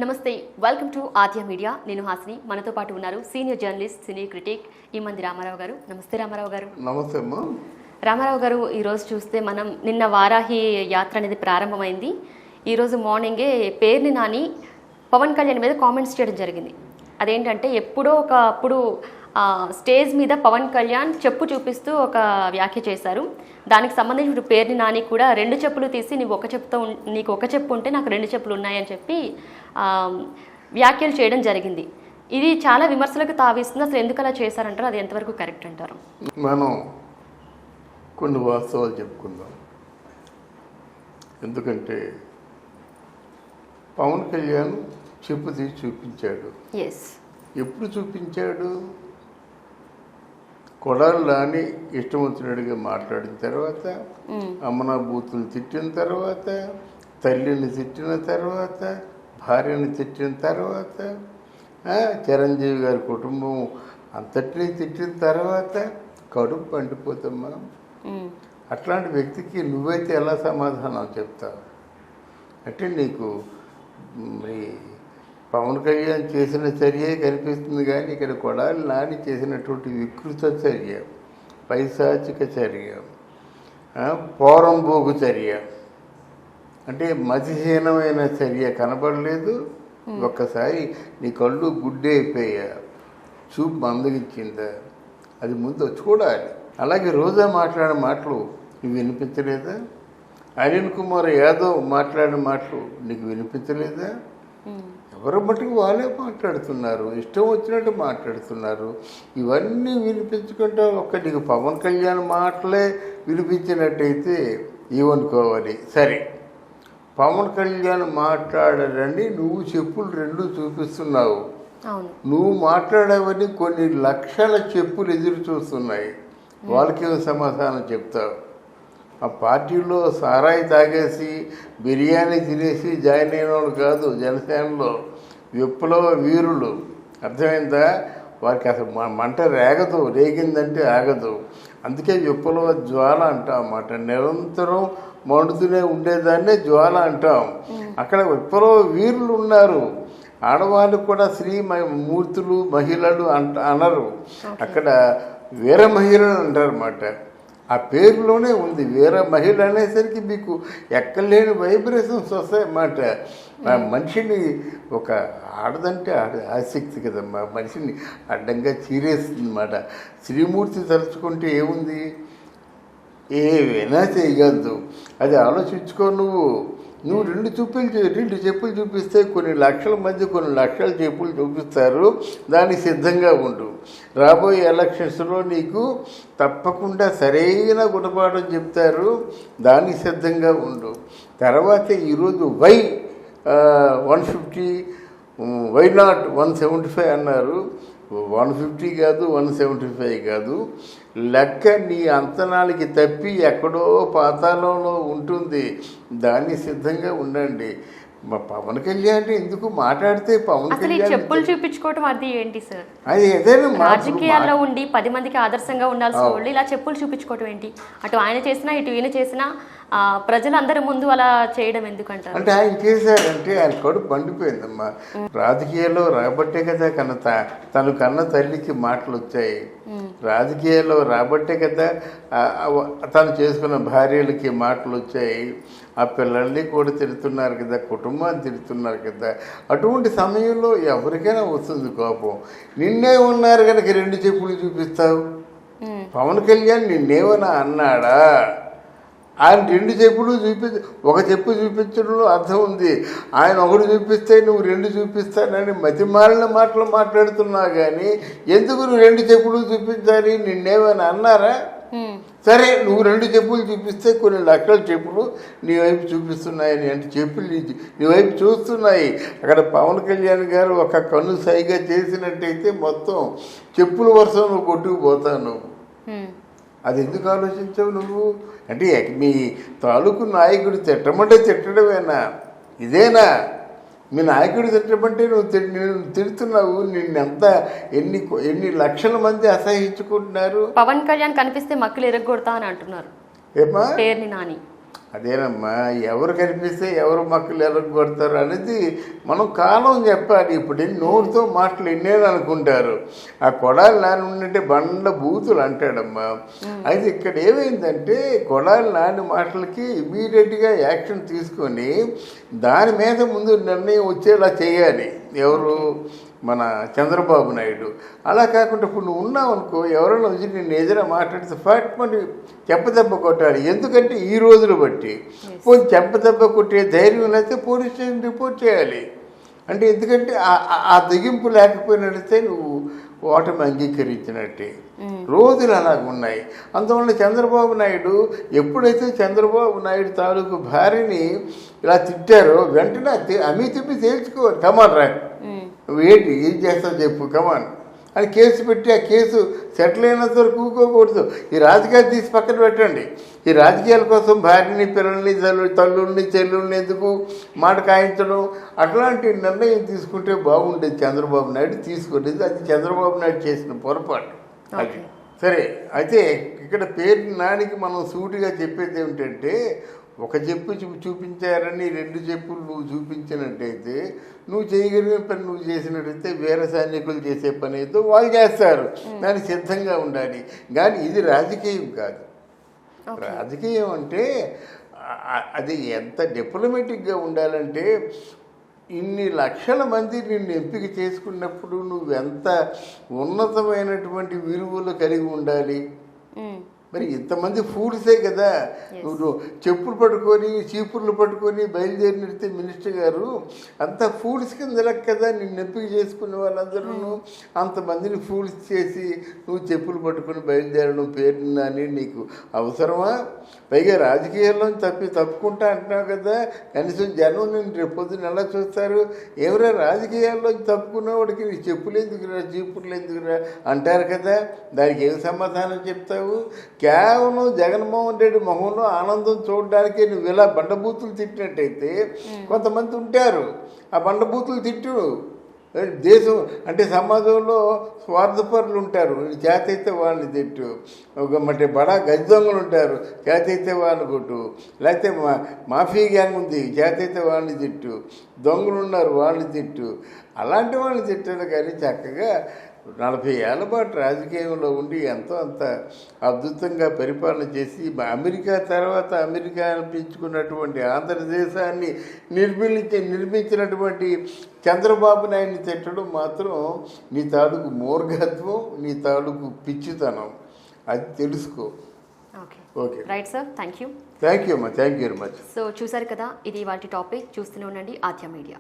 నమస్తే welcome to Aadya media. నేను హాసిని. మనతో పాటు ఉన్నారు senior journalist cine critic Imandi Ramarao garu. నమస్తే రామారావు గారు. నమస్తే అమ్మా. రామారావు గారు, ఈరోజు చూస్తే మనం నిన్న వారాహి యాత్ర అనేది ప్రారంభమైంది. ఈరోజు మార్నింగే పేర్ని నాని పవన్ కళ్యాణ్ మీద కామెంట్స్ చేయడం జరిగింది. అదేంటంటే ఎప్పుడో ఒకప్పుడు స్టేజ్ మీద పవన్ కళ్యాణ్ చెప్పు చూపిస్తూ ఒక వ్యాఖ్య చేశారు. దానికి సంబంధించి ఇప్పుడు పేర్ని నాని కూడా రెండు చెప్పులు తీసి నీకు ఒక చెప్పు ఉంటే నాకు రెండు చెప్పులు ఉన్నాయని చెప్పి వ్యాఖ్యలు చేయడం జరిగింది. ఇది చాలా విమర్శలకు తావిస్తుంది. అసలు ఎందుకు అలా చేశారంటారు? అది ఎంతవరకు కరెక్ట్ అంటారు? మనం కొన్ని వాస్తవాలు చెప్పుకుందాం. ఎందుకంటే పవన్ కళ్యాణ్ చెప్పు తీసి చూపించాడు. ఎప్పుడు చూపించాడు? కొడాలని ఇష్టం వచ్చినట్టుగా మాట్లాడిన తర్వాత, అమ్మనా బూతులు తిట్టిన తర్వాత, తల్లిని తిట్టిన తర్వాత, భార్యని తిట్టిన తర్వాత, చిరంజీవి గారి కుటుంబం అంతటినీ తిట్టిన తర్వాత కడుపు పండిపోతామా? అట్లాంటి వ్యక్తికి నువ్వైతే ఎలా సమాధానం చెప్తావు? అంటే నీకు మరి పవన్ కళ్యాణ్ చేసిన చర్య కనిపిస్తుంది, కానీ ఇక్కడ కొడాలి నాని చేసినటువంటి వికృత చర్య, పైశాచిక చర్య, పోరంబోగు చర్య, అంటే మతిహీనమైన చర్య కనబడలేదు. ఒక్కసారి నీ కళ్ళు గుడ్డైపోయా, చూపు మందగించిందా? అది ముందు వచ్చి చూడాలి. అలాగే రోజా మాట్లాడిన మాటలు నీకు వినిపించలేదా? అనిల్ కుమార్ యాదవ్ మాట్లాడిన మాటలు నీకు వినిపించలేదా? ఎవరి మటుకు వాళ్ళే మాట్లాడుతున్నారు, ఇష్టం వచ్చినట్టు మాట్లాడుతున్నారు. ఇవన్నీ వినిపించుకుంటే నీకు పవన్ కళ్యాణ్ మాటలే వినిపించినట్టయితే ఏమనుకోవాలి? సరే, పవన్ కళ్యాణ్ మాట్లాడారని నువ్వు చెప్పులు రెండు చూపిస్తున్నావు. నువ్వు మాట్లాడేవని కొన్ని లక్షల చెప్పులు ఎదురు చూస్తున్నాయి. వాళ్ళకేమో సమాధానం చెప్తావు? ఆ పార్టీలో సారాయి తాగేసి బిర్యానీ తినేసి జాయిన్ అయిన వాళ్ళు కాదు జనసేనలో విప్లవ వీరులు. అర్థమైందా? వారికి అసలు మంట రేగిందంటే ఆగదు. అందుకే విప్లవ జ్వాల అంటాం అన్నమాట. నిరంతరం మండుతూనే ఉండేదాన్నే జ్వాల అంటాం. అక్కడ విప్లవ వీరులు ఉన్నారు. ఆడవాళ్ళు కూడా స్త్రీ మూర్తులు మహిళలు అనరు, అక్కడ వీర మహిళలు అంటారన్నమాట. ఆ పేరులోనే ఉంది వీర మహిళ అనేసరికి మీకు ఎక్కలేని వైబ్రేషన్స్ వస్తాయన్నమాట. మనిషిని ఒక ఆడదంటే ఆసక్తి కదమ్మా, మనిషిని అడ్డంగా చీరేస్తుంది అన్నమాట. శ్రీమూర్తి తలుచుకుంటే ఏముంది? ఏవైనా చేయగలదు. అది ఆలోచించుకో. నువ్వు రెండు చెప్పులు చూపిస్తే కొన్ని లక్షల మంది కొన్ని లక్షల చెప్పులు చూపిస్తారు. దానికి సిద్ధంగా ఉండు. రాబోయే ఎలక్షన్స్లో నీకు తప్పకుండా సరైన గుణపాఠం చెప్తారు. దానికి సిద్ధంగా ఉండు. తర్వాత ఈరోజు 150 వై నాట్ 175 అన్నారు. 150 కాదు, 175 కాదు. లెక్క నీ అంతనాలకి తప్పి ఎక్కడో పాతాళంలో ఉంటుంది. దాన్ని సిద్ధంగా ఉండండి. పవన్ కళ్యాణ్ ఎందుకు మాట్లాడితే పవన్ కళ్యాణ్ చెప్పులు చూపించుకోవటం అది ఏంటి సార్? అది ఏదైనా రాజకీయాల్లో ఉండి 10 మందికి ఆదర్శంగా ఉండాల్సిన వాళ్ళు ఇలా చెప్పులు చూపించుకోవటం ఏంటి? అటు ఆయన చేసినా ఇటు ఈయన చేసినా ప్రజలందరి ముందు అలా చేయడం ఎందుకంటారు? అంటే ఆయన చేశారంటే ఆయన కడుపు పండిపోయిందమ్మా. రాజకీయాల్లో రాబట్టే కదా తను కన్న తల్లికి మాటలు వచ్చాయి. రాజకీయాల్లో రాబట్టే కదా తను చేసుకున్న భార్యలకి మాటలు వచ్చాయి. ఆ పిల్లల్ని కూడా తిడుతున్నారు కదా, కుటుంబాన్ని తిడుతున్నారు కదా. అటువంటి సమయంలో ఎవరికైనా వస్తుంది కోపం. నిన్నే ఉన్నారు కనుక రెండు చెప్పులు చూపిస్తావు. పవన్ కళ్యాణ్ నిన్నేమన్నా అన్నాడా? ఆయన రెండు చెప్పులు ఒక చెప్పు చూపించడంలో అర్థం ఉంది. ఆయన ఒకటి చూపిస్తే నువ్వు రెండు చూపిస్తానని మతిమాలిన మాటలు మాట్లాడుతున్నావు. కానీ ఎందుకు నువ్వు రెండు చెప్పులు చూపించాలి? నిన్నేమైనా అన్నారా? సరే, నువ్వు రెండు చెప్పులు చూపిస్తే కొన్ని లక్షల చెప్పులు నీ వైపు చూపిస్తున్నాయని, అంటే చెప్పులు నీ వైపు చూస్తున్నాయి. అక్కడ పవన్ కళ్యాణ్ గారు ఒక కన్ను సైగా చేసినట్టయితే మొత్తం చెప్పుల వర్షం నువ్వు కొట్టుకుపోతావు. అది ఎందుకు ఆలోచించావు నువ్వు? అంటే మీ తాలూకు నాయకుడు తిట్టమంటే తిట్టడమేనా? ఇదేనా మీ నాయకుడు తిట్టమంటే నువ్వు తిడుతున్నావు? నిన్నెంత ఎన్ని లక్షల మంది అసహించుకుంటున్నారు. పవన్ కళ్యాణ్ కనిపిస్తే మక్కలు ఎరగొడతా అని అంటున్నారు. ఏమా? పేర్ని నాని అదేనమ్మా, ఎవరు కనిపిస్తే ఎవరు మక్కలు ఎవరు కొడతారు అనేది మనం కాలం చెప్పాలి. ఇప్పుడు నోటితో మాటలు ఎన్నేళ్ళు అనుకుంటారు. ఆ కొడాలి నాని ఉన్నట్టే బండ బూతులు అంటాడమ్మా. అయితే ఇక్కడ ఏమైందంటే కొడాలి నాని మాటలకి ఇమీడియట్గా యాక్షన్ తీసుకొని దాని మీద ముందు నిర్ణయం వచ్చేలా చేయాలి ఎవరు, మన చంద్రబాబు నాయుడు. అలా కాకుండా ఇప్పుడు నువ్వు ఉన్నావు అనుకో, ఎవరైనా వచ్చి నేను ఎదురా మాట్లాడితే ఫాట్ మరి చెంపదెబ్బ కొట్టాలి. ఎందుకంటే ఈ రోజులు బట్టి పోయి చెంపదెబ్బ కొట్టే ధైర్యం లేకపోతే పోలీస్ స్టేషన్ రిపోర్ట్ చేయాలి. అంటే ఎందుకంటే ఆ తెగింపు లేకపోయినట్లయితే నువ్వు ఓటమి అంగీకరించినట్టే. రోజులు అలాగ ఉన్నాయి. అందువల్ల చంద్రబాబు నాయుడు ఎప్పుడైతే చంద్రబాబు నాయుడు తాలూకు భార్యని ఇలా తిట్టారో వెంటనే అమీ తిప్పి తేల్చుకోవాలి. కమాన్ రా, ఏంటి ఏం చేస్తావు చెప్పు, కమాన్ అని కేసు పెట్టి ఆ కేసు సెటిల్ అయినంత వరకు ఊరుకోకూడదు. ఈ రాజకీయాలు తీసి పక్కన పెట్టండి. ఈ రాజకీయాల కోసం భార్యని, పిల్లల్ని, తల్లుల్ని, చెల్లుల్ని ఎందుకు మాట కాయించడం, అట్లాంటి నిర్ణయం తీసుకుంటే బాగుండేది. చంద్రబాబు నాయుడు తీసుకోలేదు. అది చంద్రబాబు నాయుడు చేసిన పొరపాటు. అది సరే. అయితే ఇక్కడ పేరు నానికి మనం సూటిగా చెప్పేది ఏమిటంటే, ఒక చెప్పు చూపించారని 2 చెప్పులు నువ్వు చూపించినట్టయితే, నువ్వు చేయగలిగిన పని నువ్వు చేసినట్టయితే వేరే సైనికులు చేసే పని అయితే వాళ్ళు చేస్తారు. దానికి సిద్ధంగా ఉండాలి. కానీ ఇది రాజకీయం కాదు. రాజకీయం అంటే అది ఎంత డిప్లొమాటిక్గా ఉండాలంటే, ఇన్ని లక్షల మంది నిన్ను ఎంపిక చేసుకున్నప్పుడు నువ్వెంత ఉన్నతమైనటువంటి విలువలు కలిగి ఉండాలి. మరి ఇంతమంది ఫూడ్సే కదా. నువ్వు చెప్పులు పట్టుకొని చీపుర్లు పట్టుకొని బయలుదేరినడితే మినిస్టర్ గారు అంత ఫూడ్స్ కింద లెక్క కదా. నిన్ను ఎంపిక చేసుకునే వాళ్ళందరూ అంతమందిని ఫూడ్స్ చేసి నువ్వు చెప్పులు పట్టుకొని బయలుదేరడం పేరుందని నీకు అవసరమా? పైగా రాజకీయాల్లో తప్పుకుంటా అంటున్నావు కదా. కనీసం జనం నేను రేపు పొద్దున్న ఎలా చూస్తారు? ఎవరైనా రాజకీయాల్లో తప్పుకున్నవాడికి నీ చెప్పులు ఎందుకురా, చీపుర్లు ఎందుకురా అంటారు కదా. దానికి ఏం సమాధానం చెప్తావు? కేవలం జగన్మోహన్ రెడ్డి మొహంలో ఆనందం చూడడానికి నువ్వు ఇలా బండబూతులు తిట్టినట్టయితే కొంతమంది ఉంటారు. ఆ బండబూతులు తిట్టు. దేశం అంటే సమాజంలో స్వార్థపరులు ఉంటారు. చేతైతే వాళ్ళని తిట్టు. అంటే బడా గజ దొంగలు ఉంటారు. చేతైతే వాళ్ళని కొట్టు. లేకపోతే మాఫీ గ్యాంగ్ ఉంది, చేతైతే వాళ్ళని తిట్టు. దొంగలు ఉన్నారు, వాళ్ళని తిట్టు. అలాంటి వాళ్ళని తిట్టారు. కానీ చక్కగా 40 ఏళ్ల పాటు రాజకీయంలో ఉండి ఎంతో అంత అద్భుతంగా పరిపాలన చేసి అమెరికా తర్వాత అమెరికా అనిపించుకున్నటువంటి ఆంధ్రదేశాన్ని నిర్మించినటువంటి చంద్రబాబు నాయుడిని తిట్టడం మాత్రం నీ తాలూకు మూర్ఘత్వం, నీ తాలూకు పిచ్చితనం. అది తెలుసుకో. Okay right sir, thank you అమ్మా, thank you very much. So చూసారు కదా, ఇది వాటి టాపిక్. చూస్తూనే ఉండండి ఆద్య మీడియా.